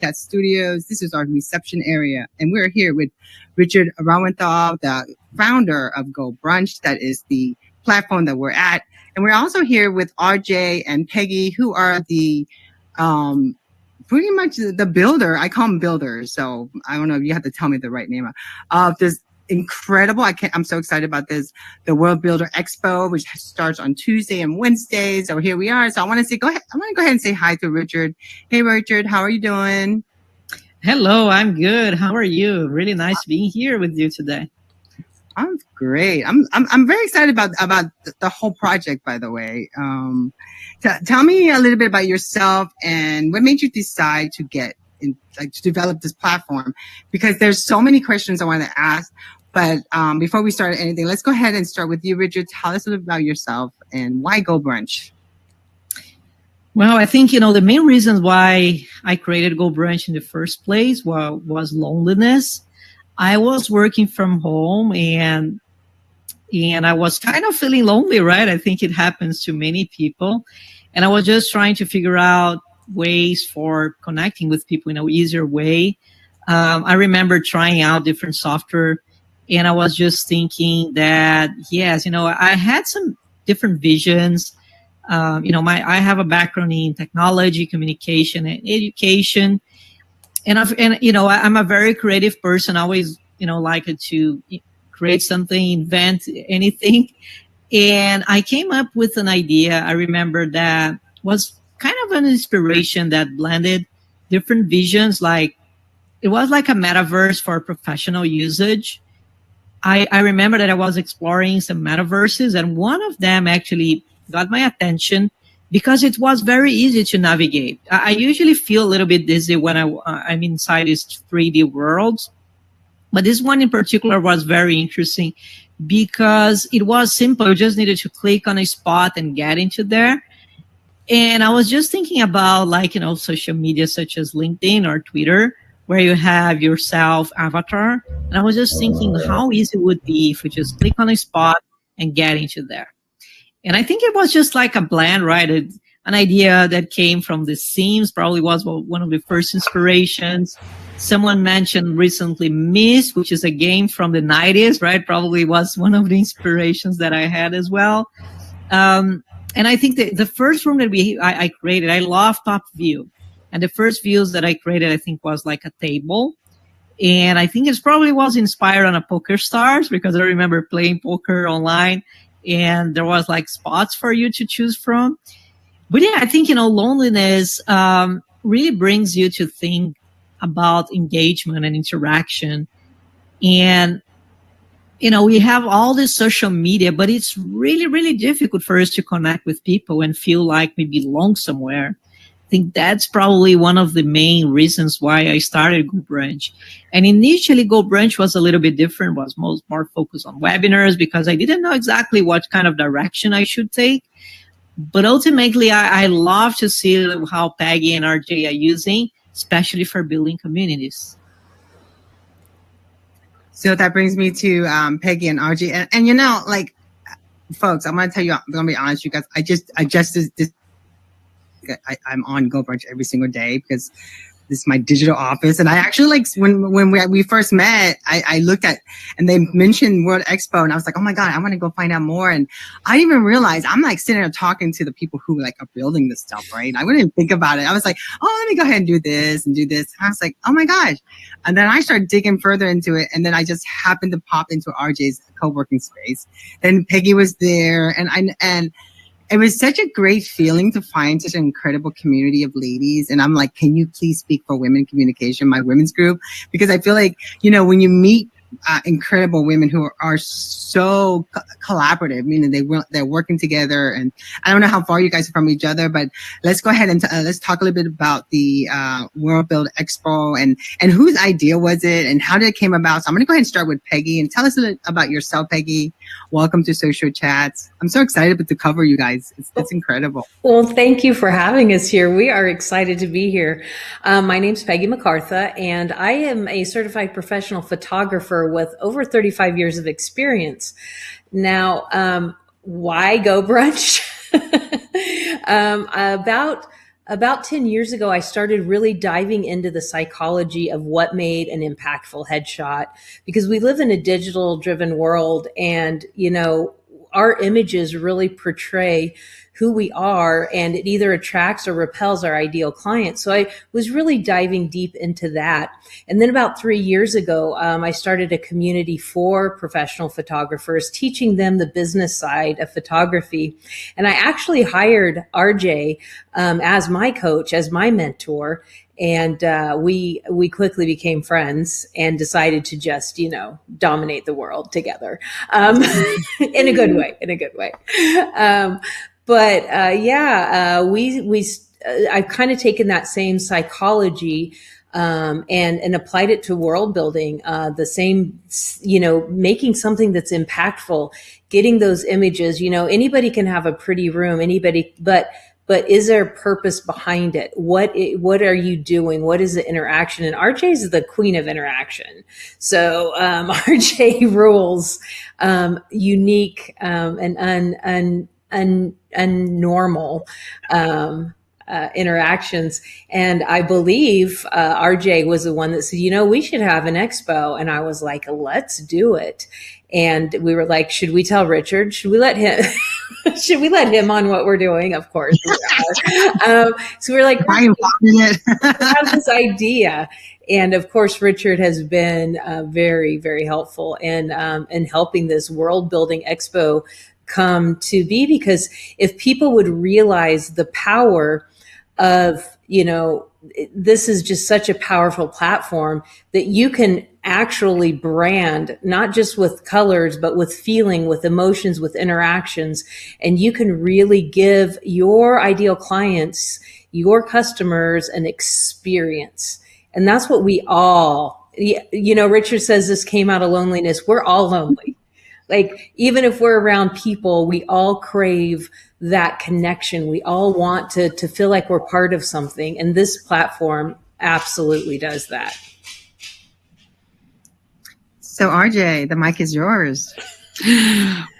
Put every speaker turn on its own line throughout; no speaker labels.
podcast studios. This is our reception area. And we're here with Richard Lowenthal, the founder of GoBrunch. That is the platform that we're at. And we're also here with RJ and Peggy, who are the pretty much the builder. I call them builders. So I don't know if you have to tell me the right name of this incredible. I'm so excited about this. The WorldBuilding Expo, which starts on Tuesday and Wednesday. So here we are. So I want to go ahead and say hi to Richard. Hey, Richard, how are you doing?
Hello, I'm good. How are you? Really nice being here with you today.
I'm great. I'm very excited about the whole project, by the way. Tell me a little bit about yourself and what made you decide to to develop this platform, because there's so many questions I want to ask. But before we start anything, let's go ahead and start with you, Richard. Tell us a little bit about yourself and why GoBrunch.
Well, I think, the main reasons why I created GoBrunch in the first place was loneliness. I was working from home and I was kind of feeling lonely, right? I think it happens to many people. And I was just trying to figure out ways for connecting with people in an easier way. I remember trying out different software, and I was just thinking that, yes, I had some different visions. I have a background in technology, communication, and education. And I'm a very creative person. I always, like to create something, invent anything. And I came up with an idea. I remember that was kind of an inspiration that blended different visions. Like, it was like a metaverse for professional usage. I remember that I was exploring some metaverses, and one of them actually got my attention because it was very easy to navigate. I usually feel a little bit dizzy when I'm inside these 3D worlds, but this one in particular was very interesting because it was simple. You just needed to click on a spot and get into there. And I was just thinking about social media such as LinkedIn or Twitter, where you have your self avatar. And I was just thinking how easy it would be if we just click on a spot and get into there. And I think it was just like a blend, right? An idea that came from The Sims, probably was one of the first inspirations. Someone mentioned recently Myst, which is a game from the 90s, right? Probably was one of the inspirations that I had as well. And I think the first room that I created, I love top view. And the first views that I created, I think, was like a table. And I think it probably was inspired on a Poker Stars, because I remember playing poker online and there was like spots for you to choose from. But yeah, I think, loneliness really brings you to think about engagement and interaction. And we have all this social media, but it's really, really difficult for us to connect with people and feel like we belong somewhere. I think that's probably one of the main reasons why I started GoBrunch. And initially, GoBrunch was a little bit different, was more focused on webinars because I didn't know exactly what kind of direction I should take. But ultimately, I love to see how Peggy and RJ are using, especially for building communities.
So that brings me to Peggy and RJ, and folks, I'm gonna tell you, I'm gonna be honest, you guys. I'm on GoBrunch every single day because this is my digital office, and I actually when we first met, I looked at and they mentioned World Expo, and I was like, oh my god, I want to go find out more. And I didn't even realize I'm sitting there talking to the people who are building this stuff, right? I wouldn't even think about it. I was like, oh, let me go ahead and do this and do this. And I was like, oh my gosh. And then I started digging further into it, and then I just happened to pop into RJ's co-working space. Then Peggy was there, and it was such a great feeling to find such an incredible community of ladies. And I'm like, can you please speak for women communication, my women's group? Because I feel like, when you meet incredible women who are so collaborative, meaning they're working together. And I don't know how far you guys are from each other, but let's go ahead and let's talk a little bit about the WorldBuilding Expo and whose idea was it and how did it came about. So I'm going to go ahead and start with Peggy and tell us a little about yourself, Peggy. Welcome to Social Chats. I'm so excited to cover you guys. It's incredible.
Well, thank you for having us here. We are excited to be here. My name's Peggy McCartha, and I am a certified professional photographer with over 35 years of experience. Now, why GoBrunch? About About 10 years ago, I started really diving into the psychology of what made an impactful headshot, because we live in a digital driven world, and, you know, our images really portray who we are, and it either attracts or repels our ideal client. So I was really diving deep into that. And then about 3 years ago, I started a community for professional photographers, teaching them the business side of photography. And I actually hired RJ as my coach, as my mentor. And we quickly became friends and decided to just, you know, dominate the world together, in a good way, I've kind of taken that same psychology and applied it to world building, the same, you know, making something that's impactful, getting those images. You know, anybody can have a pretty room, but is there purpose behind it? What are you doing? What is the interaction? And RJ is the queen of interaction. So RJ rules unique and normal interactions. And I believe RJ was the one that said, you know, we should have an expo. And I was like, let's do it. And we were like, should we tell Richard? Should we let him? Should we let him on what we're doing? Of course. So we're like, we have this idea. And of course, Richard has been very, very helpful in helping this World Building Expo come to be, because if people would realize the power of, you know, this is just such a powerful platform that you can actually brand, not just with colors, but with feeling, with emotions, with interactions. And you can really give your ideal clients, your customers, an experience. And that's what we all, you know, Richard says this came out of loneliness. We're all lonely. Like, even if we're around people, we all crave that connection. We all want to feel like we're part of something. And this platform absolutely does that.
So RJ, the mic is yours.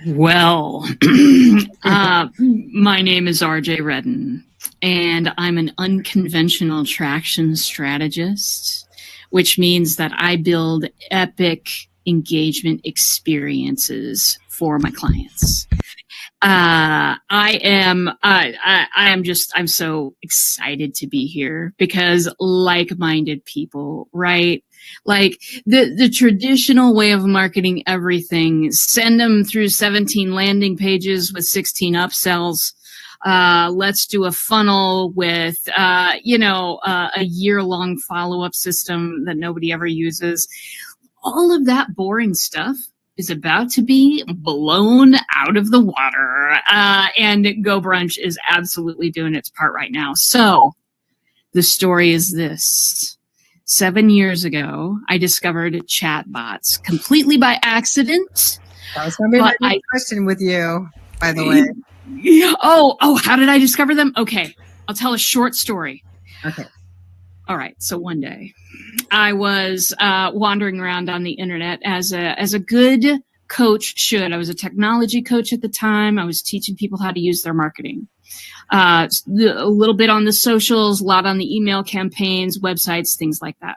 Well, my name is RJ Redde, and I'm an unconventional attraction strategist, which means that I build epic engagement experiences for my clients. I'm so excited to be here, because like-minded people, right? Like the traditional way of marketing everything, send them through 17 landing pages with 16 upsells. Let's do a funnel with, a year-long follow-up system that nobody ever uses. All of that boring stuff is about to be blown out of the water. And GoBrunch is absolutely doing its part right now. So the story is this. 7 years ago, I discovered chatbots completely by accident.
That was going to be my next question with you, by the way.
Oh, how did I discover them? Okay, I'll tell a short story.
Okay.
All right. So one day I was wandering around on the internet as a good coach should. I was a technology coach at the time. I was teaching people how to use their marketing. A little bit on the socials, a lot on the email campaigns, websites, things like that.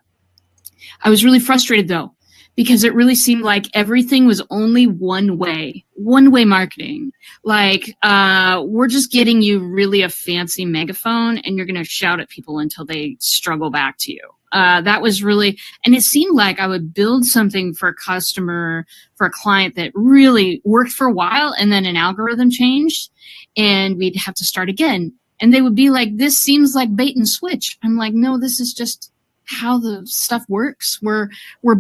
I was really frustrated though, because it really seemed like everything was only one way marketing. Like, we're just getting you really a fancy megaphone and you're going to shout at people until they struggle back to you. That was really, and it seemed like I would build something for a customer, for a client that really worked for a while, and then an algorithm changed and we'd have to start again. And they would be like, this seems like bait and switch. I'm like, no, this is just how the stuff works. We're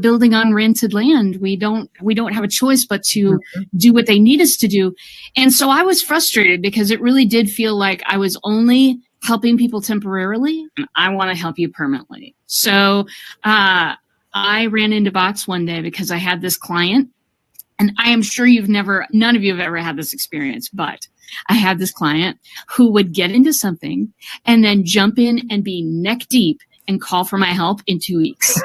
building on rented land. We don't have a choice but to do what they need us to do. And so I was frustrated, because it really did feel like I was only helping people temporarily, and I want to help you permanently. So I ran into bots one day because I had this client, and I am sure none of you have ever had this experience, but I had this client who would get into something and then jump in and be neck deep and call for my help in 2 weeks.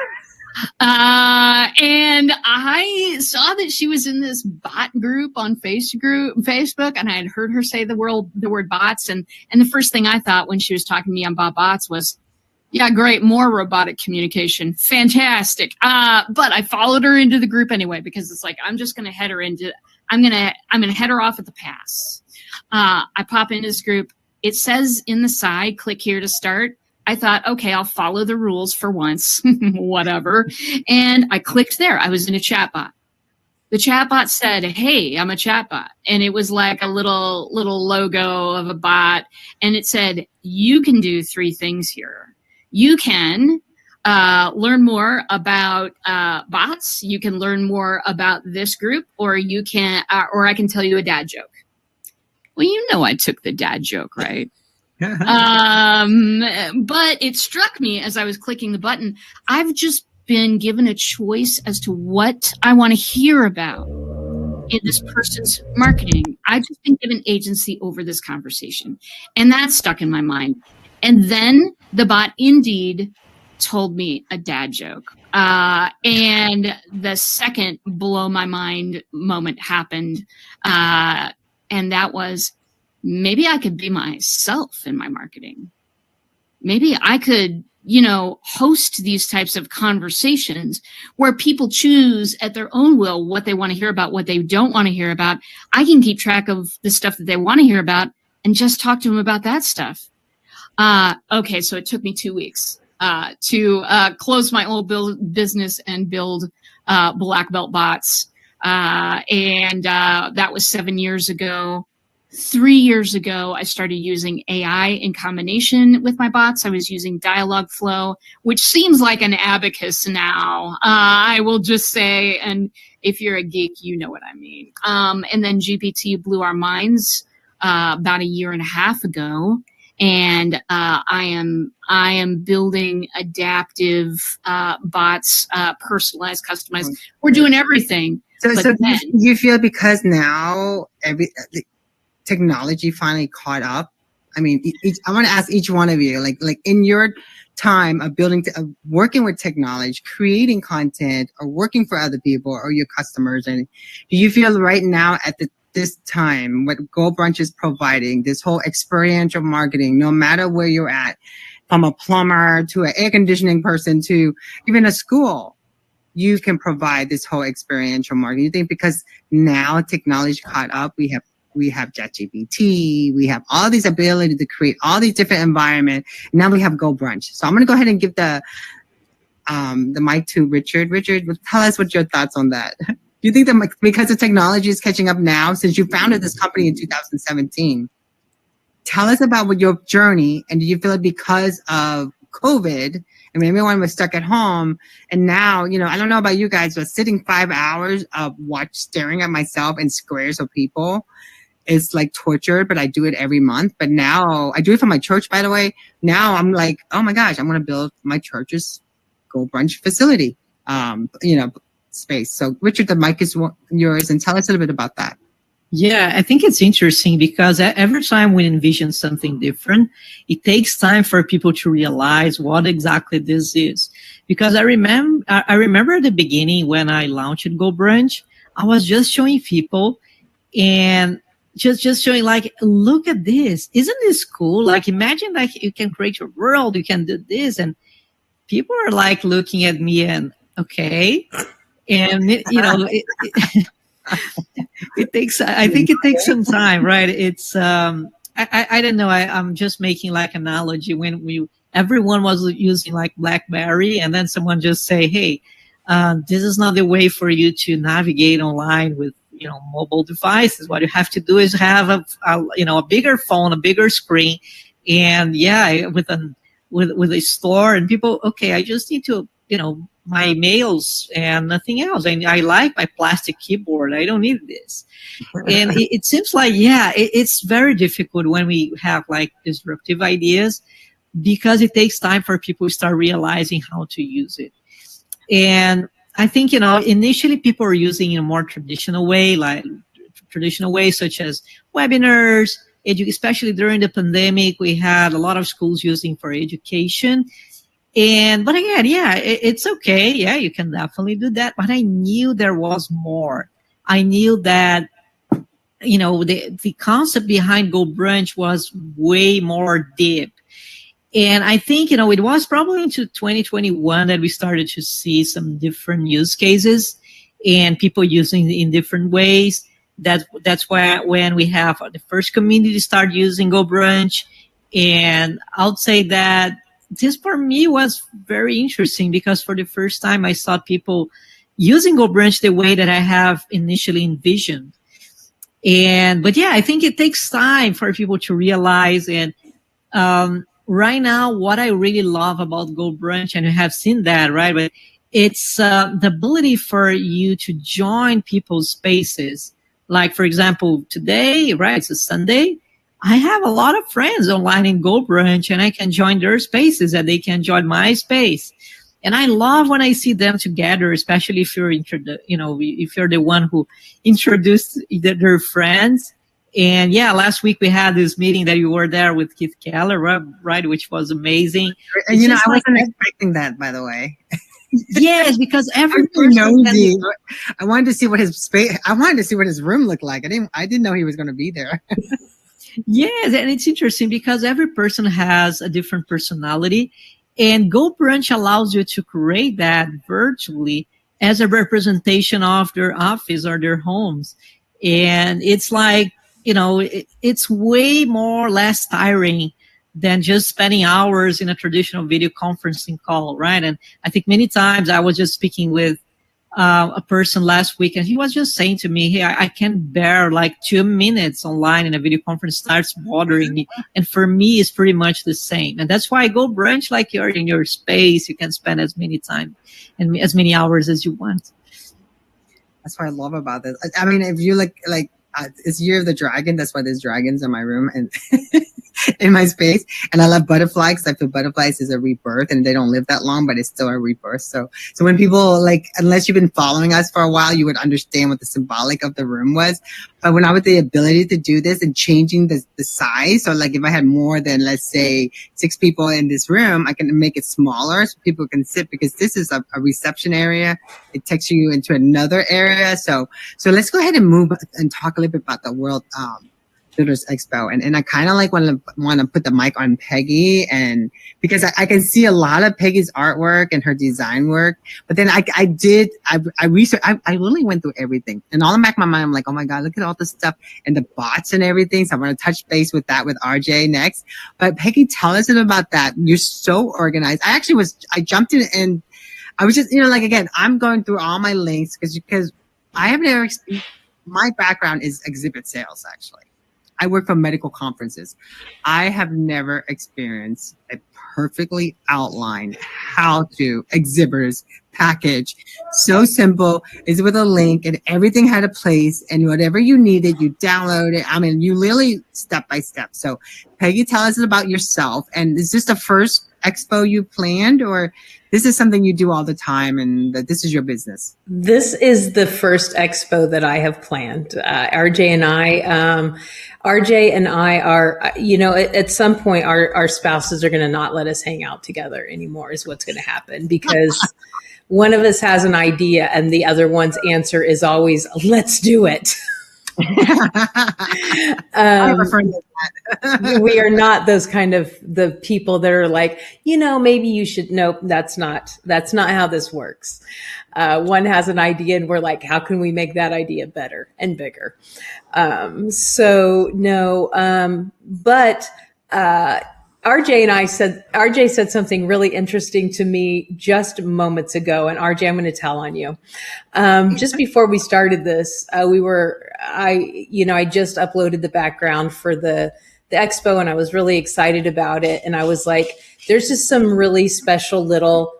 And I saw that she was in this bot group on Facebook, and I had heard her say the word bots. And the first thing I thought when she was talking to me about bots was, yeah, great, more robotic communication, fantastic. But I followed her into the group anyway because it's like I'm just going to head her into. I'm gonna head her off at the pass. I pop into this group. It says in the side, click here to start. I thought, okay, I'll follow the rules for once, whatever. And I clicked there. I was in a chatbot. The chatbot said, hey, I'm a chatbot. And it was like a little logo of a bot. And it said, you can do 3 things here. You can learn more about bots. You can learn more about this group, or you can, or I can tell you a dad joke. Well, you know, I took the dad joke, right? But it struck me as I was clicking the button. I've just been given a choice as to what I want to hear about in this person's marketing. I've just been given agency over this conversation, and that stuck in my mind. And then the bot indeed told me a dad joke. And the second blow my mind moment happened. And that was, maybe I could be myself in my marketing. Maybe I could, host these types of conversations where people choose at their own will what they want to hear about, what they don't want to hear about. I can keep track of the stuff that they want to hear about and just talk to them about that stuff. Okay, so it took me 2 weeks to close my old business and build black belt bots. And that was 7 years ago. 3 years ago, I started using AI in combination with my bots. I was using Dialogflow, which seems like an abacus now, I will just say. And if you're a geek, you know what I mean. And then GPT blew our minds about 1.5 years ago. And I am building adaptive bots, personalized, customized. We're doing everything.
So you feel because now technology finally caught up? I mean, I want to ask each one of you, like in your time of working with technology, creating content, or working for other people or your customers, and do you feel right now at this time, what GoBrunch is providing, this whole experiential marketing, no matter where you're at, from a plumber to an air conditioning person to even a school, you can provide this whole experiential marketing? You think because now technology caught up, we have ChatGPT, we have all these ability to create all these different environments. Now we have GoBrunch. So I'm going to go ahead and give the mic to Richard. Richard, tell us what your thoughts on that. Do you think that because the technology is catching up now, since you founded this company in 2017, tell us about what your journey, and do you feel it because of COVID, I mean, everyone was stuck at home, and now, I don't know about you guys, but sitting 5 hours of staring at myself in squares of people is like torture, but I do it every month. But now, I do it for my church, by the way. Now I'm like, oh my gosh, I'm going to build my church's GoBrunch facility, space. So Richard, the mic is yours, and tell us a little bit about that.
Yeah, I think it's interesting because every time we envision something different, it takes time for people to realize what exactly this is. Because I remember at the beginning when I launched GoBrunch, I was just showing people and just showing like, look at this. Isn't this cool? Like, imagine like you can create your world, you can do this. And people are like looking at me and, okay. And, it takes, I think it takes some time, right? It's, I don't know. I'm just making like analogy when everyone was using like BlackBerry, and then someone just say, hey, this is not the way for you to navigate online with, mobile devices. What you have to do is have a bigger phone, a bigger screen. And yeah, with a store, and people, okay, I just need to, my mails and nothing else. And I like my plastic keyboard. I don't need this. And it seems like, it's very difficult when we have like disruptive ideas, because it takes time for people to start realizing how to use it. And I think, initially people are using in a more traditional way, such as webinars, especially during the pandemic, we had a lot of schools using for education. But again, yeah, it's okay. Yeah, you can definitely do that. But I knew there was more. I knew that, the concept behind GoBrunch was way more deep. And I think, it was probably into 2021 that we started to see some different use cases and people using it in different ways. That's why when we have the first community start using GoBrunch. And I would say that this for me was very interesting because for the first time I saw people using GoBrunch the way that I have initially envisioned. But yeah, I think it takes time for people to realize. And right now, what I really love about GoBrunch, and you have seen that, right? But it's the ability for you to join people's spaces. Like, for example, today, right? It's a Sunday. I have a lot of friends online in GoBrunch, and I can join their spaces and they can join my space. And I love when I see them together, especially if you're if you're the one who introduced their friends. And yeah, last week we had this meeting that you were there with Keith Keller, right? Which was amazing.
And I wasn't expecting that, by the way.
Yes, because every
person nosy. I wanted to see what his space. I wanted to see what his room looked like. I didn't know he was going to be there.
Yes, and it's interesting because every person has a different personality, and GoBrunch allows you to create that virtually as a representation of their office or their homes. And it's like, it's way less tiring than just spending hours in a traditional video conferencing call, right? And I think many times I was just speaking with a person last week, and he was just saying to me, hey, I can bear like 2 minutes online in a video conference, starts bothering me. And for me, it's pretty much the same. And that's why I GoBrunch, like you're in your space, you can spend as many time and as many hours as you want.
That's what I love about this. I mean, if you it's Year of the Dragon. That's why there's dragons in my room and in my space. And I love butterflies because I feel butterflies is a rebirth, and they don't live that long, but it's still a rebirth. So when people unless you've been following us for a while, you would understand what the symbolic of the room was. But when I had the ability to do this and changing the size, so if I had more than, let's say, 6 people in this room, I can make it smaller so people can sit, because this is a reception area. It takes you into another area. So let's go ahead and move and talk a little bit about the WorldBuilders Expo. And I kind of want to put the mic on Peggy, and because I can see a lot of Peggy's artwork and her design work, but then I researched, I really went through everything, and all in the back of my mind, I'm like, oh my God, look at all the stuff and the bots and everything. So I'm going to touch base with that with RJ next. But Peggy, tell us about that. You're so organized. I jumped in and I was just, again, I'm going through all my links because I have never, my background is exhibit sales, actually. I work for medical conferences. I have never experienced a perfectly outlined how-to exhibitors package. So simple. It's with a link, and everything had a place, and whatever you needed, you download it. I mean, you literally step by step. So Peggy, tell us about yourself. And is this the first expo you planned, or this is something you do all the time and that this is your business?
This is the first expo that I have planned. RJ and I are, at some point our spouses are going to not let us hang out together anymore is what's going to happen, because one of us has an idea and the other one's answer is always, let's do it. We are not those kind of the people that are like, maybe you should. Nope, that's not how this works. One has an idea and we're like, how can we make that idea better and bigger? But RJ said something really interesting to me just moments ago. And RJ, I'm going to tell on you. Just before we started this, I just uploaded the background for the expo, and I was really excited about it. And I was like, there's just some really special little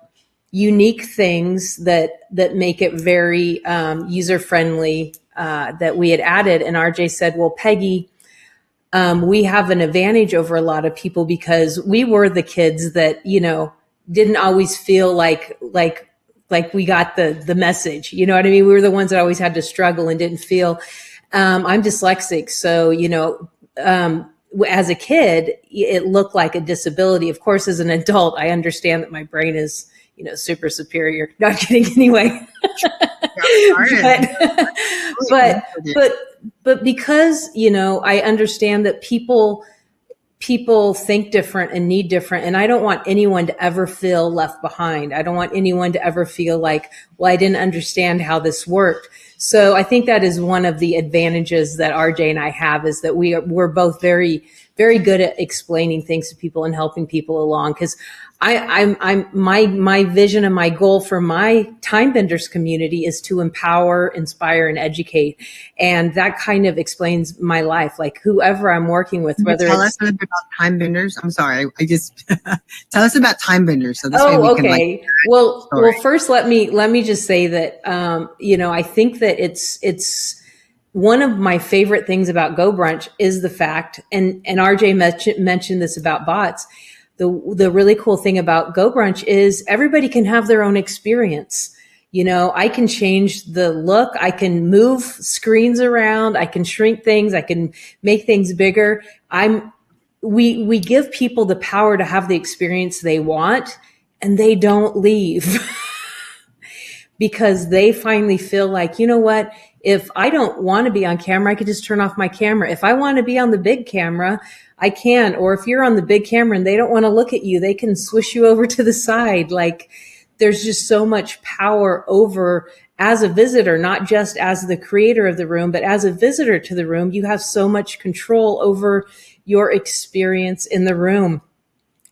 unique things that make it very user friendly that we had added. And RJ said, well, Peggy, we have an advantage over a lot of people because we were the kids that, didn't always feel like we got the message. You know what I mean? We were the ones that always had to struggle and didn't feel, I'm dyslexic. So, as a kid, it looked like a disability. Of course, as an adult, I understand that my brain is, super superior. Not kidding anyway. but because, I understand that people think different and need different. And I don't want anyone to ever feel left behind. I don't want anyone to ever feel like, well, I didn't understand how this worked. So I think that is one of the advantages that RJ and I have, is that we're both very, very good at explaining things to people and helping people along. Because my vision and my goal for my time benders community is to empower, inspire, and educate. And that kind of explains my life. Like whoever I'm working with, whether
tell us a little bit about time benders. I'm sorry, I just tell us about time benders. So this way we
okay.
can
well, first let me just say that I think that it's one of my favorite things about GoBrunch is the fact, and RJ mentioned this about bots. The really cool thing about GoBrunch is everybody can have their own experience. I can change the look. I can move screens around. I can shrink things. I can make things bigger. We give people the power to have the experience they want, and they don't leave because they finally feel like, you know what? If I don't want to be on camera, I could just turn off my camera. If I want to be on the big camera, I can. Or if you're on the big camera and they don't want to look at you, they can swish you over to the side. Like there's just so much power over, as a visitor, not just as the creator of the room, but as a visitor to the room, you have so much control over your experience in the room.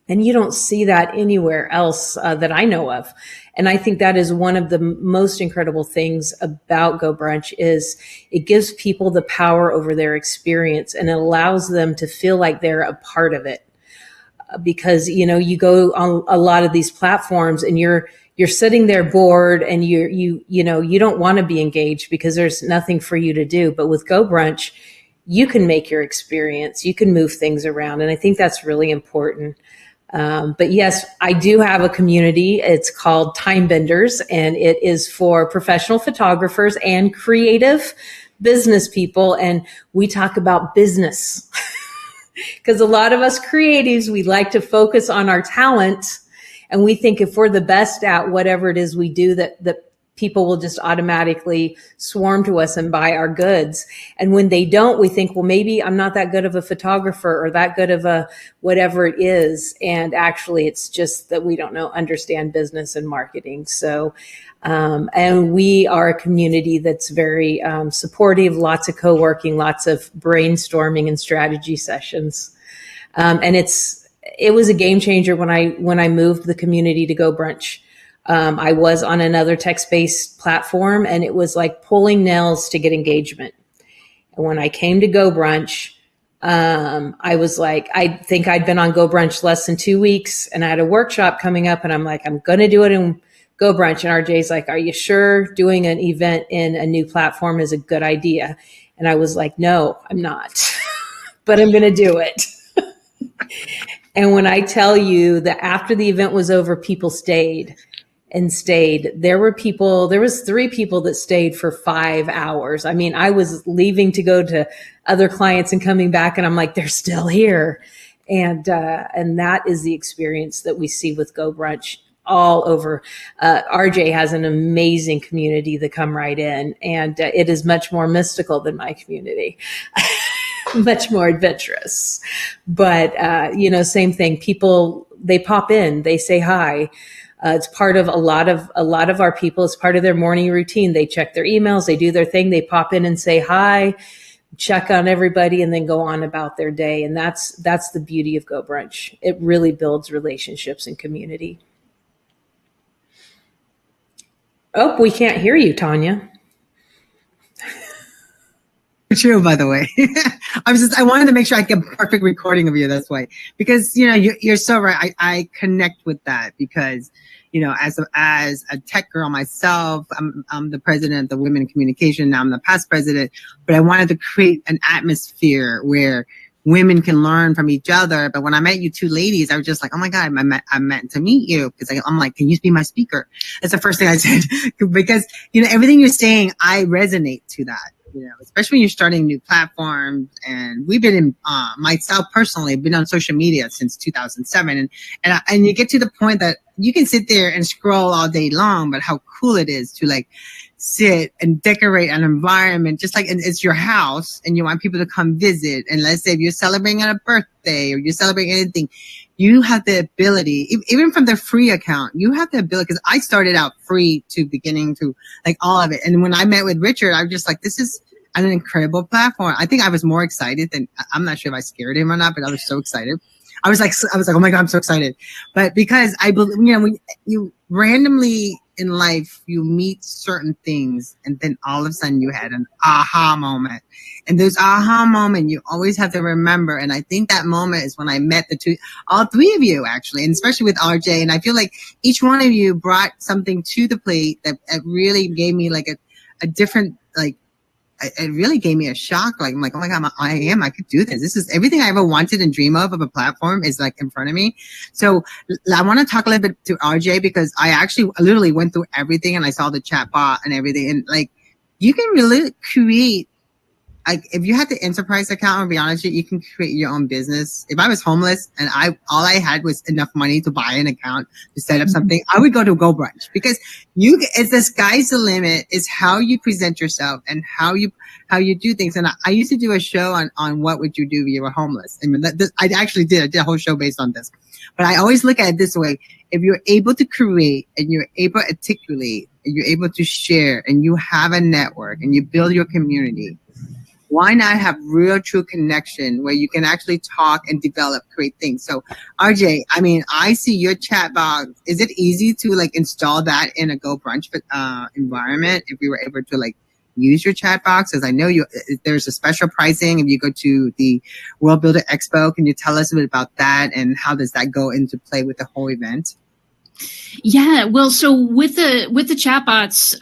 And you don't see that anywhere else that I know of. And I think that is one of the most incredible things about GoBrunch is it gives people the power over their experience and it allows them to feel like they're a part of it. Because, you go on a lot of these platforms and you're sitting there bored and you don't want to be engaged because there's nothing for you to do. But with GoBrunch, you can make your experience, you can move things around. And I think that's really important. But yes, I do have a community. It's called Time Benders, and it is for professional photographers and creative business people. And we talk about business because a lot of us creatives, we like to focus on our talent. And we think if we're the best at whatever it is we do, that people will just automatically swarm to us and buy our goods. And when they don't, we think, well, maybe I'm not that good of a photographer or that good of a whatever it is. And actually, it's just that we don't understand business and marketing. So, and we are a community that's very supportive, lots of co-working, lots of brainstorming and strategy sessions. And it was a game changer when I moved the community to GoBrunch. I was on another text-based platform and it was like pulling nails to get engagement. And when I came to GoBrunch, I was like, I think I'd been on GoBrunch less than 2 weeks and I had a workshop coming up and I'm like, I'm going to do it in GoBrunch. And RJ's like, are you sure doing an event in a new platform is a good idea? And I was like, no, I'm not, but I'm going to do it. And when I tell you that after the event was over, people stayed. There was 3 people that stayed for 5 hours. I mean, I was leaving to go to other clients and coming back and I'm like, they're still here. And that is the experience that we see with GoBrunch all over. RJ has an amazing community that come right in and it is much more mystical than my community. Much more adventurous, but, same thing. People, they pop in, they say hi. It's part of a lot of our people. It's part of their morning routine. They check their emails, they do their thing, they pop in and say hi, check on everybody, and then go on about their day. And that's the beauty of GoBrunch. It really builds relationships and community. Oh, we can't hear you, Tanya.
True, by the way. I wanted to make sure I get a perfect recording of you. That's why, because you're so right. I connect with that because as a tech girl myself, I'm the president of the Women in Communication. Now I'm the past president, but I wanted to create an atmosphere where women can learn from each other. But when I met you 2 ladies, I was just like, oh my God, I meant to meet you because I'm like, can you be my speaker? That's the first thing I said because everything you're saying, I resonate to that. You know, especially when you're starting new platforms. And we've been in, myself personally, been on social media since 2007. And you get to the point that you can sit there and scroll all day long, but how cool it is to like sit and decorate an environment, just like it's your house and you want people to come visit. And let's say if you're celebrating a birthday or you're celebrating anything, you have the ability, even from the free account, you have the ability, because I started out free to beginning to like all of it. And when I met with Richard, I was just like, this is an incredible platform. I think I was more excited than, I'm not sure if I scared him or not, but I was so excited. I was like, oh my God, I'm so excited. But because I believe, you know, when you randomly in life, you meet certain things and then all of a sudden you had an aha moment. And those aha moment, you always have to remember. And I think that moment is when I met all three of you actually, and especially with RJ. And I feel like each one of you brought something to the plate that really gave me like a different, like, it really gave me a shock. Like, I'm like, oh my God, I could do this. This is everything I ever wanted and dream of a platform is like in front of me. So I want to talk a little bit to RJ because I actually literally went through everything and I saw the chat bot and everything. And like, you can really create, like, if you had the enterprise account, I'll be honest with you, you can create your own business. If I was homeless and all I had was enough money to buy an account to set up something, I would go to GoBrunch because it's the sky's the limit. Is how you present yourself and how you do things. And I used to do a show on what would you do if you were homeless. I mean, I actually did a whole show based on this. But I always look at it this way: if you're able to create and you're able to articulate and you're able to share and you have a network and you build your community, why not have real, true connection where you can actually talk and develop, create things? So, RJ, I mean, I see your chat box. Is it easy to like install that in a GoBrunch environment if we were able to like use your chat box? As I know there's a special pricing if you go to the WorldBuilding Expo. Can you tell us a bit about that and how does that go into play with the whole event?
Yeah, well, so with the chatbots,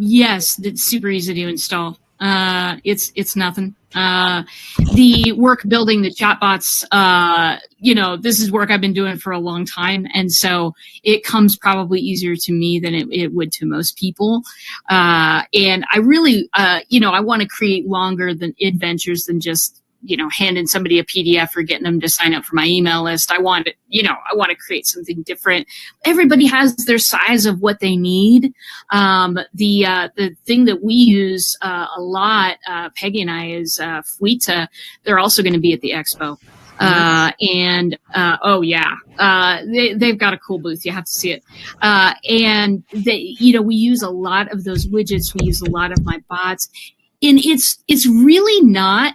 yes, it's super easy to install. It's nothing. The work building the chatbots, this is work I've been doing for a long time. And so it comes probably easier to me than it would to most people. And I really, I want to create longer than adventures than just, handing somebody a PDF or getting them to sign up for my email list. I want to create something different. Everybody has their size of what they need. The thing that we use a lot, Peggy and I, is Fuita. They're also going to be at the expo. They've got a cool booth. You have to see it. And we use a lot of those widgets. We use a lot of my bots, and it's really not.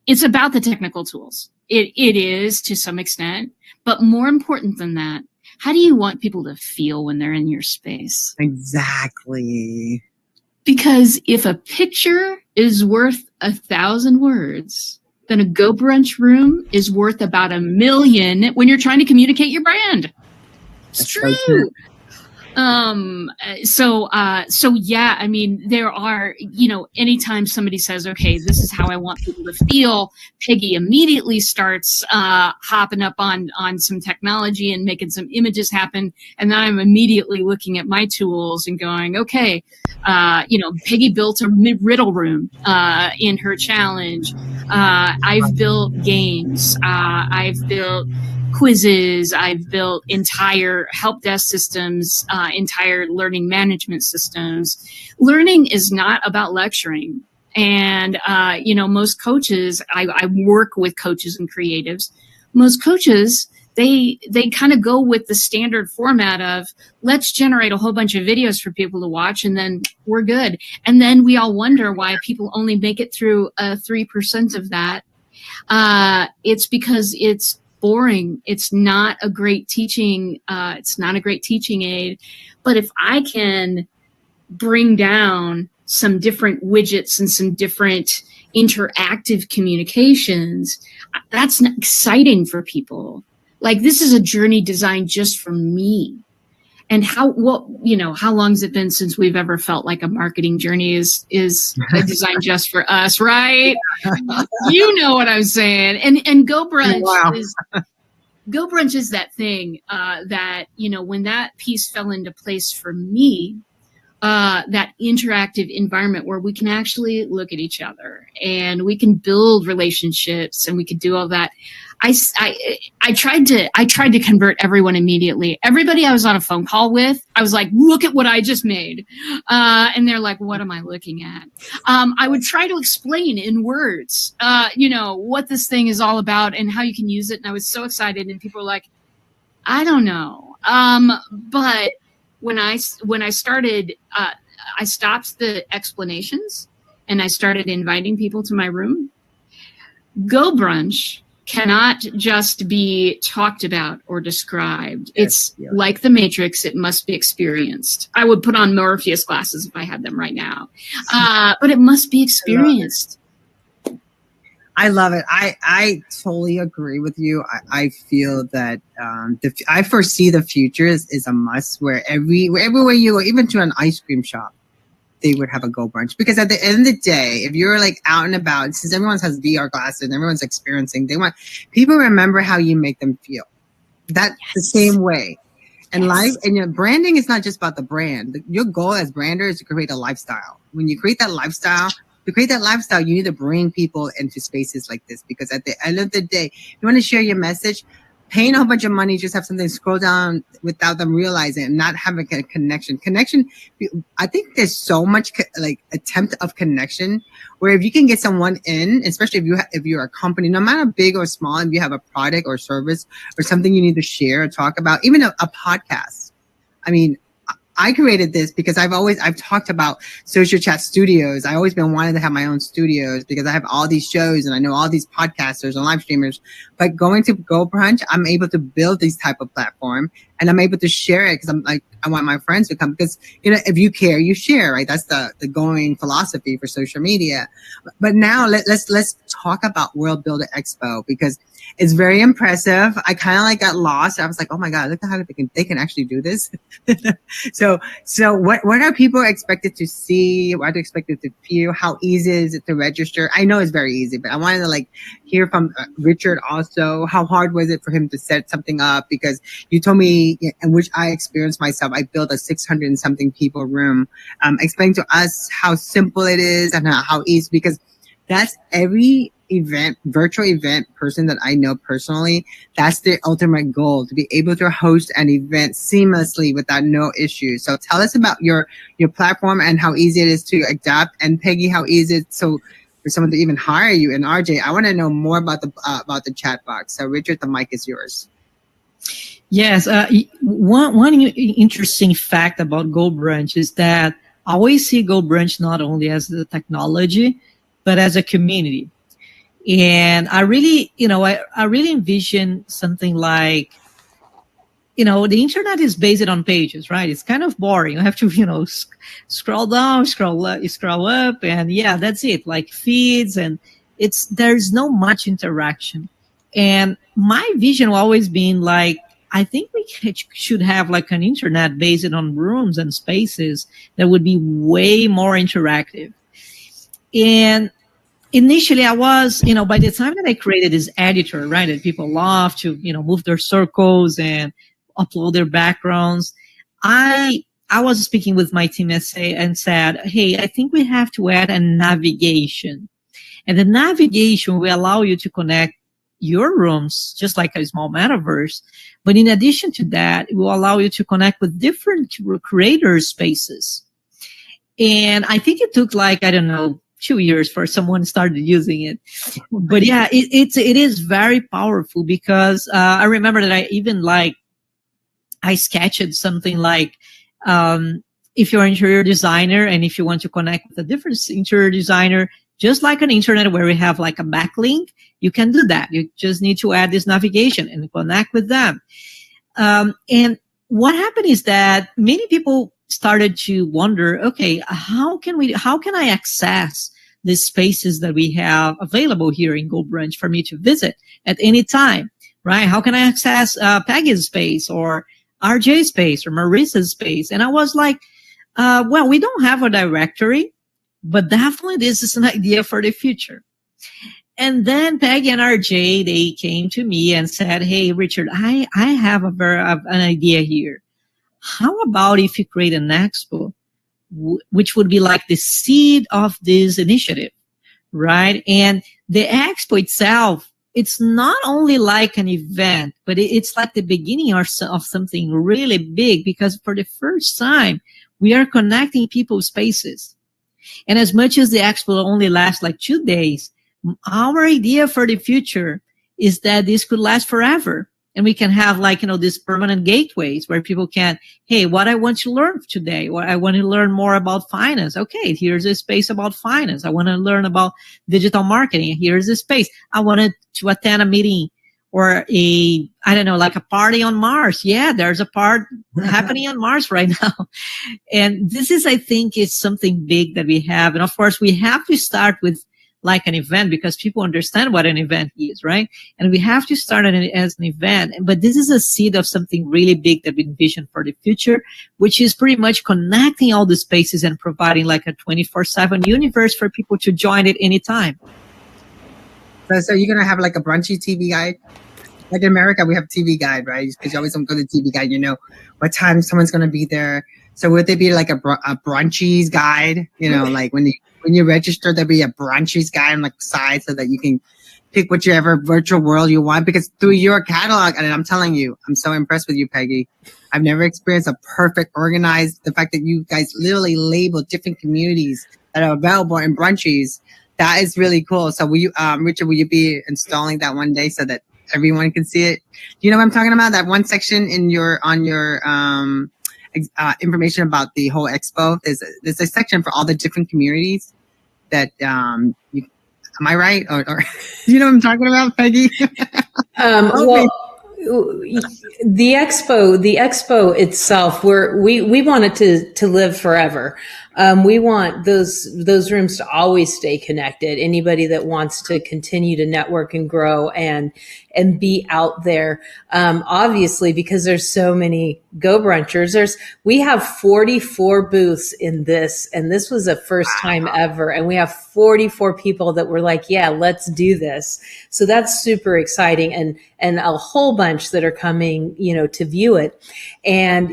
It's about the technical tools. It is to some extent, but more important than that, how do you want people to feel when they're in your space?
Exactly.
Because if a picture is worth 1,000 words, then a GoBrunch room is worth about 1 million when you're trying to communicate your brand. It's true. So yeah, I mean, there are, anytime somebody says, okay, this is how I want people to feel, Peggy immediately starts, hopping up on some technology and making some images happen. And then I'm immediately looking at my tools and going, okay, Peggy built a riddle room, in her challenge. I've built games. I've built quizzes. I've built entire help desk systems, entire learning management systems. Learning is not about lecturing. And, most coaches, I work with coaches and creatives. Most coaches, they kind of go with the standard format of let's generate a whole bunch of videos for people to watch and then we're good. And then we all wonder why people only make it through 3% of that. It's because it's boring. It's not a great teaching. It's not a great teaching aid. But if I can bring down some different widgets and some different interactive communications, that's exciting for people. Like, this is a journey designed just for me. And how long has it been since we've ever felt like a marketing journey is designed just for us, right? You know what I'm saying. And GoBrunch GoBrunch is that thing that, when that piece fell into place for me, that interactive environment where we can actually look at each other and we can build relationships and we can do all that. I tried to convert everyone immediately. Everybody I was on a phone call with, I was like, look at what I just made. And they're like, what am I looking at? I would try to explain in words, what this thing is all about and how you can use it. And I was so excited. And people were like, I don't know. But when I started, I stopped the explanations and I started inviting people to my room. GoBrunch cannot just be talked about or described. It's like the Matrix. It must be experienced. I would put on Morpheus glasses if I had them right now. But it must be experienced.
I love it. I totally agree with you. I feel that I foresee the future is a must where everywhere you go, even to an ice cream shop, they would have a GoBrunch. Because at the end of the day, if you're like out and about, since everyone has VR glasses and everyone's experiencing, people remember how you make them feel. That's the same way. And life and your branding is not just about the brand. Your goal as brander is to create a lifestyle. When you create that lifestyle, you need to bring people into spaces like this, because at the end of the day, you want to share your message, paying a whole bunch of money, just have something scroll down without them realizing and not having a connection. I think there's so much attempt of connection where if you can get someone in, especially if you're a company, no matter big or small, if you have a product or service or something you need to share or talk about, even a podcast. I mean, I created this because I've talked about social chat studios. I always been wanting to have my own studios because I have all these shows and I know all these podcasters and live streamers. But going to GoBrunch, I'm able to build these type of platform and I'm able to share it because I'm like, I want my friends to come because, if you care, you share, right? That's the going philosophy for social media. But now let's talk about WorldBuilding Expo because it's very impressive. I kind of got lost. I was like, oh my God, look at how they can actually do this. So what are people expected to see? What are they expected to feel? How easy is it to register? I know it's very easy, but I wanted to hear from Richard also. How hard was it for him to set something up? Because you told me, and which I experienced myself, I built a 600 and something people room. Explain to us how simple it is and how easy, because that's every virtual event person that I know personally, that's their ultimate goal, to be able to host an event seamlessly without no issues. So tell us about your platform and how easy it is to adapt. And Peggy, how easy it is for someone to even hire you. And RJ, I want to know more about the chat box. So Richard, the mic is yours.
Yes. One interesting fact about GoBrunch is that I always see GoBrunch not only as the technology, but as a community. And I really, I really envision something like, the internet is based on pages, right? It's kind of boring. You have to, scroll down, scroll up, and yeah, that's it. Like feeds, and there's no much interaction. And my vision always been like, I think we should have like an internet based on rooms and spaces that would be way more interactive. And initially I was, by the time that I created this editor, right, that people love to, move their circles and upload their backgrounds, I was speaking with my team and said, hey, I think we have to add a navigation. And the navigation will allow you to connect your rooms, just like a small metaverse. But in addition to that, it will allow you to connect with different creator spaces. And I think it took 2 years for someone started using it. But yeah, it is very powerful because I remember that I sketched something like, if you're an interior designer and if you want to connect with a different interior designer, just like an internet where we have like a backlink, you can do that. You just need to add this navigation and connect with them. And what happened is that many people started to wonder, okay, how can I access the spaces that we have available here in GoBrunch for me to visit at any time, right? How can I access Peggy's space or RJ's space or Marissa's space? And I was like, well, we don't have a directory, but definitely this is an idea for the future. And then Peggy and RJ, they came to me and said, hey, Richard, I have an idea here. How about if you create an expo which would be like the seed of this initiative, right? And the expo itself, it's not only like an event, but it's like the beginning of something really big, because for the first time, we are connecting people's spaces. And as much as the expo only lasts like 2 days, our idea for the future is that this could last forever. And we can have like, these permanent gateways where people can, hey, what I want to learn today, what I want to learn more about finance. Okay, here's a space about finance. I want to learn about digital marketing. Here's a space. I wanted to attend a meeting or like a party on Mars. Yeah, there's a part happening on Mars right now. And this is, I think, is something big that we have. And of course, we have to start with like an event, because people understand what an event is, right? And we have to start as an event. But this is a seed of something really big that we envision for the future, which is pretty much connecting all the spaces and providing like a 24/7 universe for people to join at any time.
So you're going to have like a brunchy TV guide? Like in America, we have TV guide, right? Because you always don't go to TV guide, what time someone's going to be there. So would there be like a brunchies guide? Like when you register, there'll be a brunchies guide on the side so that you can pick whichever virtual world you want. Because through your catalog, and I'm telling you, I'm so impressed with you, Peggy. I've never experienced a perfect organized, the fact that you guys literally label different communities that are available in brunchies. That is really cool. So will you, Richard, will you be installing that one day so that everyone can see it? Do you know what I'm talking about? That one section on your information about the whole expo. There's a section for all the different communities that am I right? Or do you know what I'm talking about, Peggy?
Well, the expo itself, we want it to live forever. We want those rooms to always stay connected. Anybody that wants to continue to network and grow and be out there. Obviously, because there's so many GoBrunchers, we have 44 booths in this, and this was the first time ever. And we have 44 people that were like, yeah, let's do this. So that's super exciting, and a whole bunch that are coming, to view it. And,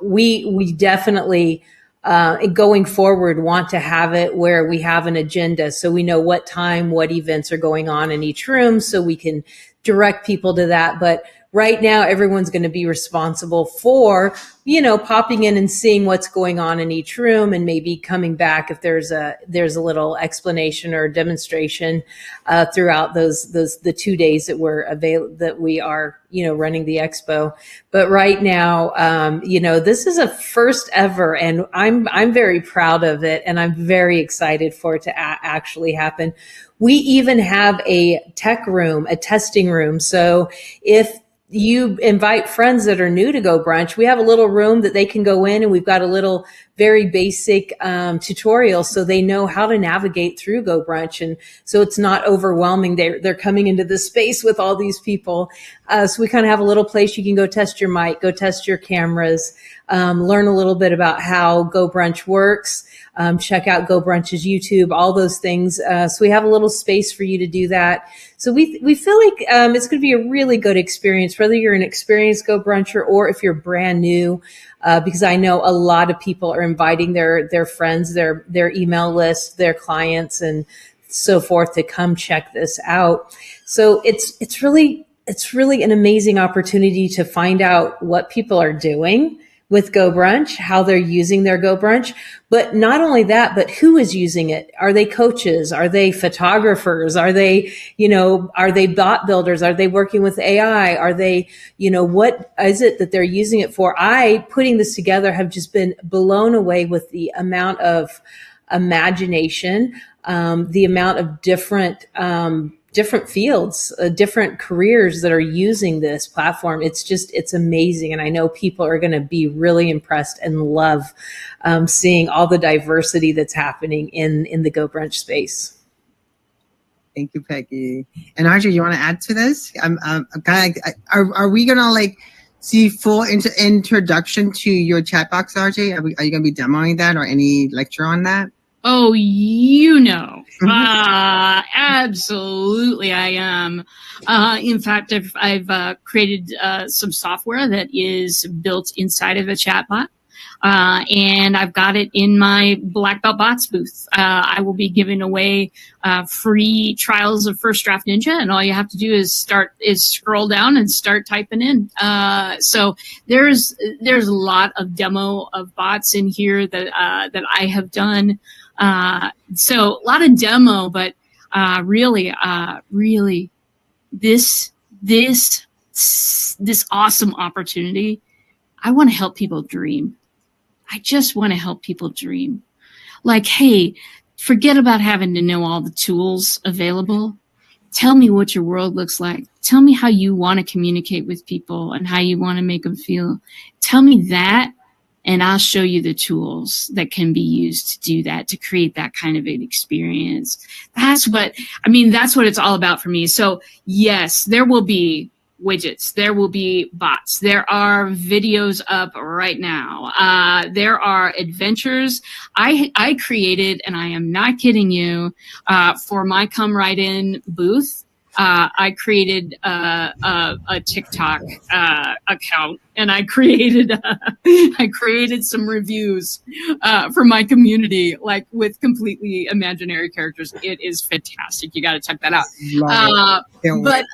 we definitely, going forward, want to have it where we have an agenda, so we know what time, what events are going on in each room, so we can direct people to that. But right now, everyone's going to be responsible for, popping in and seeing what's going on in each room, and maybe coming back if there's a little explanation or demonstration throughout the 2 days that we are running the expo. But right now, this is a first ever, and I'm very proud of it, and I'm very excited for it to actually happen. We even have a tech room, a testing room. So if you invite friends that are new to GoBrunch, we have a little room that they can go in, and we've got a little very basic tutorial so they know how to navigate through GoBrunch. And so it's not overwhelming. They're coming into this space with all these people. So we kind of have a little place you can go test your mic, go test your cameras, learn a little bit about how GoBrunch works. Check out GoBrunch's YouTube, all those things. So we have a little space for you to do that. So we feel like it's going to be a really good experience, whether you're an experienced GoBruncher or if you're brand new, because I know a lot of people are inviting their friends, their email list, their clients, and so forth to come check this out. So it's really an amazing opportunity to find out what people are doing with GoBrunch, how they're using their GoBrunch. But not only that, but who is using it? Are they coaches? Are they photographers? Are they bot builders? Are they working with AI? Are they, what is it that they're using it for? Putting this together, have just been blown away with the amount of imagination, the amount of different fields, different careers that are using this platform. It's amazing. And I know people are going to be really impressed and love seeing all the diversity that's happening in the GoBrunch space.
Thank you, Peggy. And RJ, you want to add to this? Are we going to see full introduction to your chat box, RJ? Are you going to be demoing that, or any lecture on that?
Oh, absolutely I am. In fact, I've created some software that is built inside of a chatbot. And I've got it in my Black Belt Bots booth. I will be giving away free trials of First Draft Ninja, and all you have to do is scroll down and start typing in. So there's a lot of demo of bots in here that I have done. So a lot of demo, but really this awesome opportunity. I want to help people dream. I just want to help people dream. Like, hey, forget about having to know all the tools available. Tell me what your world looks like. Tell me how you want to communicate with people and how you want to make them feel. Tell me that, and I'll show you the tools that can be used to do that, to create that kind of an experience. That's what it's all about for me. So yes, there will be widgets. There will be bots. There are videos up right now. There are adventures I created, and I am not kidding you, for my Come Right In booth. I created a TikTok account, and I created some reviews for my community, like with completely imaginary characters. It is fantastic. You got to check that out. But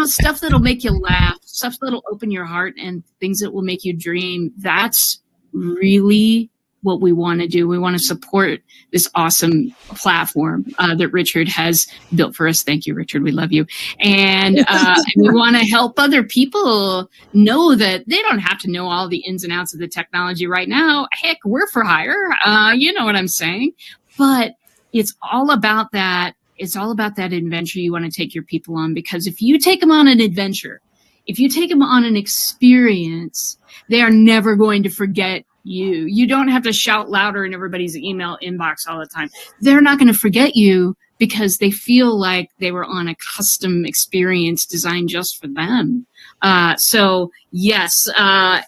stuff that'll make you laugh, stuff that'll open your heart, and things that will make you dream. That's really what we want to do. We want to support this awesome platform that Richard has built for us. Thank you, Richard. We love you. And we want to help other people know that they don't have to know all the ins and outs of the technology right now. Heck, we're for hire. You know what I'm saying? But it's all about that. It's all about that adventure you want to take your people on, because if you take them on an adventure, if you take them on an experience, they are never going to forget you. You don't have to shout louder in everybody's email inbox all the time. They're not going to forget you because they feel like they were on a custom experience designed just for them. So yes,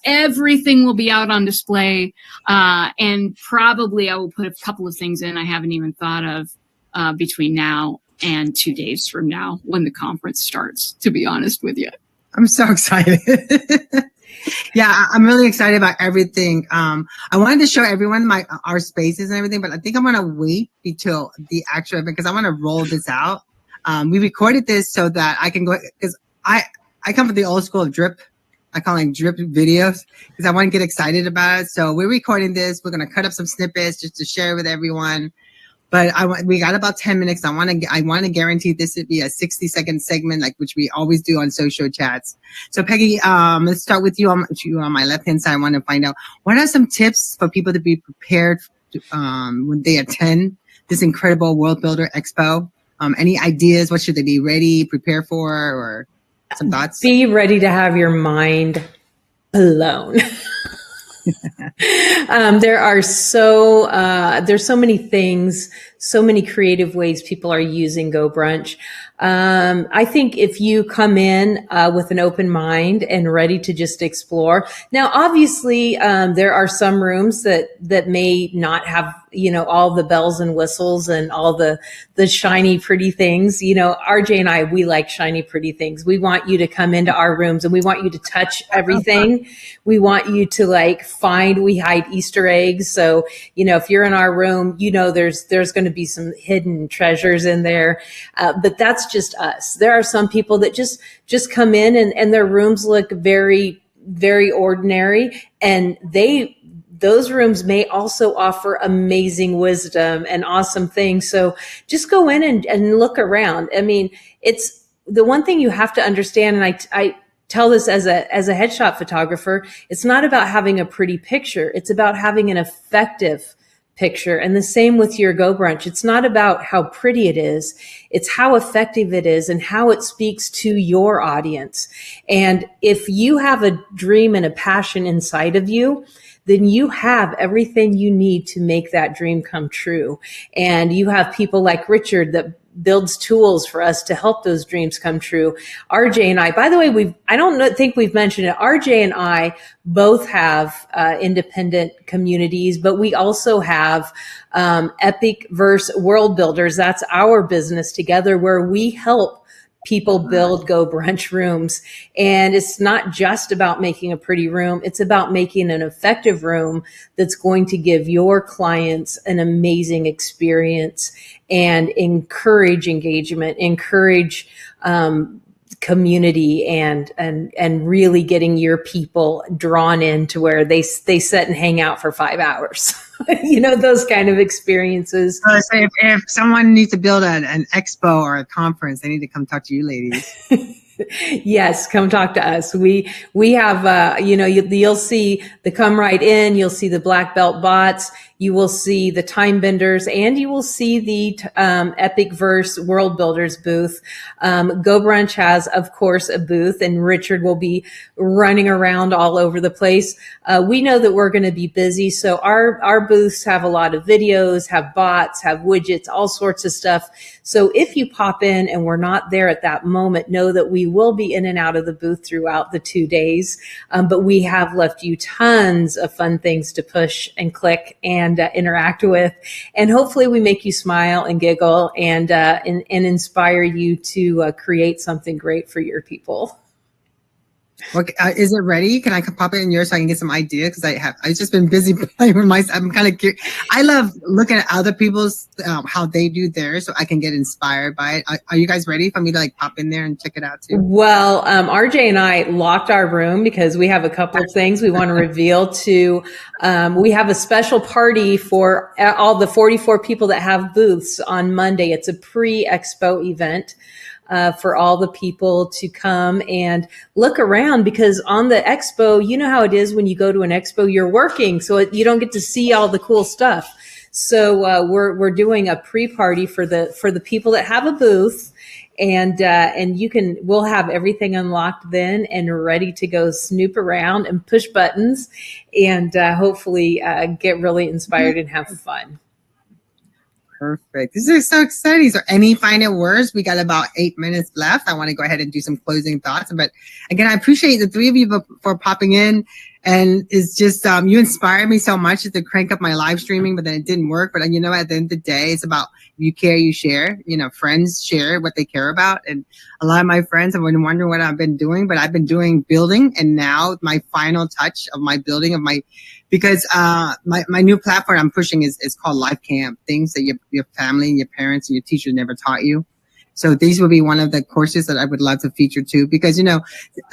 everything will be out on display. And probably I will put a couple of things in I haven't even thought of between now and 2 days from now when the conference starts, to be honest with you.
I'm so excited. Yeah, I'm really excited about everything. I wanted to show everyone our spaces and everything, but I think I'm going to wait until the actual event because I want to roll this out. We recorded this so that I can go, because I come from the old school of drip. I call it drip videos because I want to get excited about it. So we're recording this. We're going to cut up some snippets just to share with everyone. But we got about 10 minutes. I want to guarantee this would be a 60-second segment, like which we always do on social chats. So Peggy, let's start with you on my left-hand side. I want to find out what are some tips for people to be prepared when they attend this incredible World Builder Expo. Any ideas? What should they be ready, prepare for, or some thoughts?
Be ready to have your mind blown. There's so many things, so many creative ways people are using GoBrunch. I think if you come in with an open mind and ready to just explore. Now, obviously, there are some rooms that may not have, all the bells and whistles and all the shiny, pretty things. RJ and I, we like shiny, pretty things. We want you to come into our rooms and we want you to touch everything. We want you to we hide Easter eggs. So, if you're in our room, there's going to be some hidden treasures in there. But that's just us. There are some people that just come in and their rooms look very, very ordinary, and those rooms may also offer amazing wisdom and awesome things. So just go in and look around. I mean, it's the one thing you have to understand. And I tell this as a headshot photographer, it's not about having a pretty picture. It's about having an effective picture. And the same with your GoBrunch. It's not about how pretty it is. It's how effective it is and how it speaks to your audience. And if you have a dream and a passion inside of you, then you have everything you need to make that dream come true. And you have people like Richard that builds tools for us to help those dreams come true. RJ and I, by the way, I don't think we've mentioned it. RJ and I both have independent communities, but we also have EpicVerse WorldBuilders. That's our business together, where we help people build GoBrunch rooms. And it's not just about making a pretty room. It's about making an effective room that's going to give your clients an amazing experience and encourage engagement, encourage community, and really getting your people drawn in to where they sit and hang out for 5 hours. You know, those kind of experiences.
So if someone needs to build an expo or a conference, they need to come talk to you ladies.
Yes, come talk to us. We have, you know, you'll see the come right in, you'll see the black belt bots, you will see the time benders, and you will see the EpicVerse WorldBuilders booth. GoBrunch has, of course, a booth, and Richard will be running around all over the place. We know that we're going to be busy, so our booths have a lot of videos, have bots, have widgets, all sorts of stuff. So if you pop in and we're not there at that moment, know that we will be in and out of the booth throughout the 2 days. But we have left you tons of fun things to push and click and interact with. And hopefully we make you smile and giggle and inspire you to create something great for your people.
Okay, is it ready? Can I pop it in yours so I can get some ideas? Because I've just been busy playing with my. I'm kind of curious. I love looking at other people's how they do theirs, so I can get inspired by it. Are you guys ready for me to like pop in there and check it out too?
Well, RJ and I locked our room because we have a couple of things we want to reveal to. We have a special party for all the 44 people that have booths on Monday. It's a pre-expo event. For all the people to come and look around, because on the expo, you know how it is when you go to an expo, you're working, so you don't get to see all the cool stuff. So we're doing a pre-party for the people that have a booth, and we'll have everything unlocked then and ready to go snoop around and push buttons and hopefully get really inspired and have fun.
Perfect. This is so exciting. So any final words? We got about 8 minutes left. I want to go ahead and do some closing thoughts. But again, I appreciate the three of you for popping in. And it's just, you inspired me so much to crank up my live streaming, but then it didn't work. But you know, at the end of the day, it's about you care, you share. You know, friends share what they care about. And a lot of my friends have been wondering what I've been doing, but I've been doing building. And now my final touch of my building of my, because my new platform I'm pushing is called Life Camp, things that your family and your parents and your teachers never taught you. So these would be one of the courses that I would love to feature too, because, you know,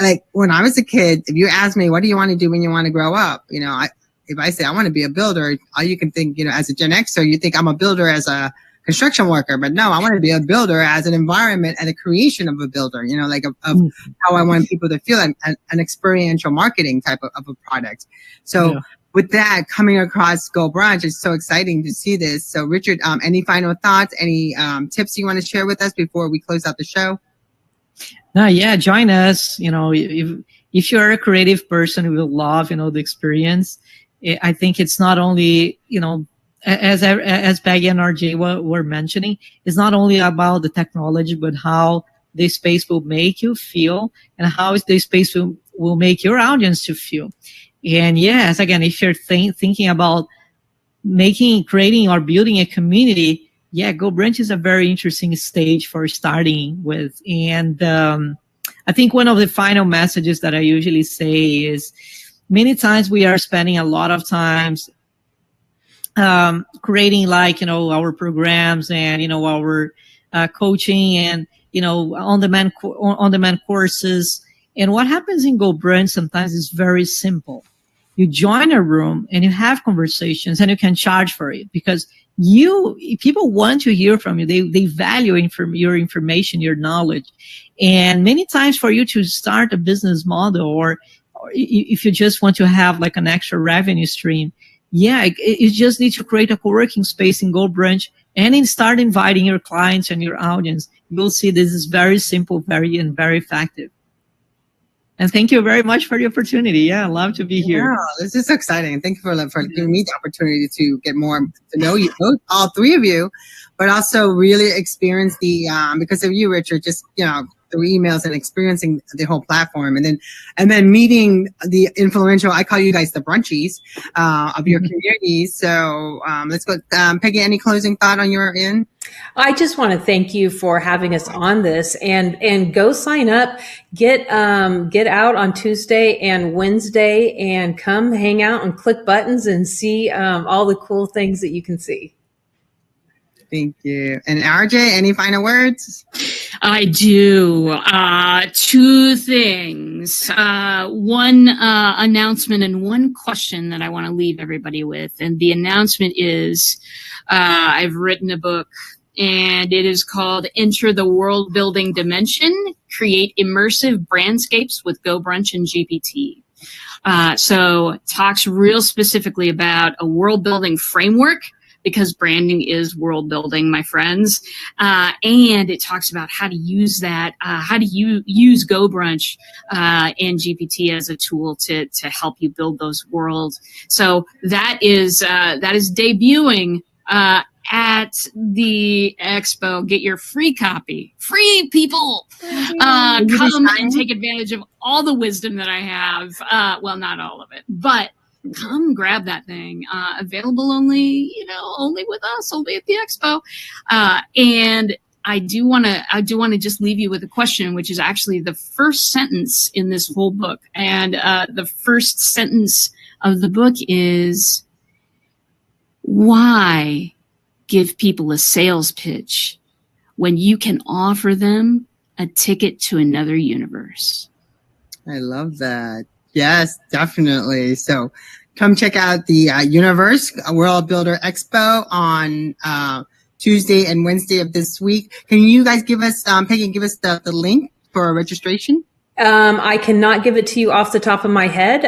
like when I was a kid, if you ask me, what do you want to do when you want to grow up? You know, if I say I want to be a builder, all you can think, you know, as a Gen Xer, you think I'm a builder as a construction worker, but no, I want to be a builder as an environment and a creation of a builder, you know, like of how I want people to feel an experiential marketing type of a product. So yeah. With that coming across GoBrunch, it's so exciting to see this. So Richard, any final thoughts, any tips you want to share with us before we close out the show?
No, yeah, join us. You know, if you're a creative person who will love, you know, the experience, I think it's not only, you know, as Peggy and RJ were mentioning, it's not only about the technology, but how the space will make you feel and how the space will make your audience to feel. And yes, again, if you're thinking about creating or building a community, yeah, GoBrunch is a very interesting stage for starting with. And I think one of the final messages that I usually say is many times we are spending a lot of times creating, like, you know, our programs and, you know, our coaching and, you know, on-demand courses. And what happens in GoBrunch sometimes is very simple. You join a room and you have conversations and you can charge for it because people want to hear from you. They value your information, your knowledge. And many times for you to start a business model or if you just want to have like an extra revenue stream, yeah, you just need to create a co-working space in GoBrunch and then start inviting your clients and your audience. You'll see this is very simple, very effective. And thank you very much for the opportunity. Yeah, I love to be here.
Yeah, this is so exciting. Thank you for giving me the opportunity to get more to know you, all three of you, but also really experience the, because of you, Richard, just, you know, through emails and experiencing the whole platform, and then meeting the influential, I call you guys the brunchies of your community. So let's go. Peggy, any closing thought on your end?
I just want to thank you for having us on this, and go sign up, get out on Tuesday and Wednesday, and come hang out and click buttons and see all the cool things that you can see.
Thank you. And RJ, any final words?
I do. Two things. One announcement and one question that I want to leave everybody with. And the announcement is I've written a book, and it is called Enter the World Building Dimension, Create Immersive Brandscapes with GoBrunch and GPT. So it talks real specifically about a world building framework, because branding is world building, my friends. And it talks about how to use that, how do you use GoBrunch and GPT as a tool to help you build those worlds. So that is debuting at the expo. Get your free copy. Free, people! Come and take advantage of all the wisdom that I have. Well, not all of it, but come grab that thing. Available only with us, only at the expo. And I do want to just leave you with a question, which is actually the first sentence in this whole book. And the first sentence of the book is, why give people a sales pitch when you can offer them a ticket to another universe?
I love that. Yes, definitely. So come check out the Universe World Builder Expo on Tuesday and Wednesday of this week. Can you guys give us, Peggy, give us the link for registration?
I cannot give it to you off the top of my head.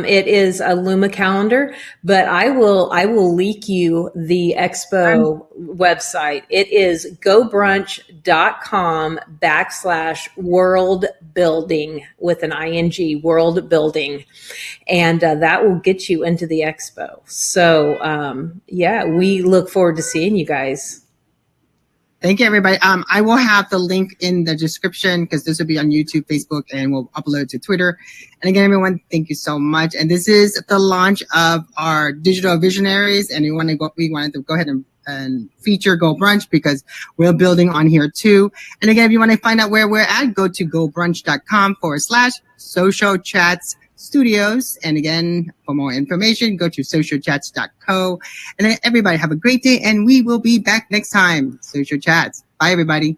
It is a Luma calendar, but I will leak you the expo website. It is gobrunch.com/worldbuilding with an ING, world building. And that will get you into the expo. So, yeah, we look forward to seeing you guys.
Thank you, everybody. I will have the link in the description, because this will be on YouTube, Facebook, and we'll upload to Twitter. And again, everyone, thank you so much. And this is the launch of our digital visionaries, and we wanted to go ahead and feature GoBrunch, because we're building on here too. And again, if you want to find out where we're at, go to gobrunch.com/social chats studios. And again, for more information, go to socialchats.co. And then everybody have a great day, and we will be back next time. Social Chats. Bye, everybody.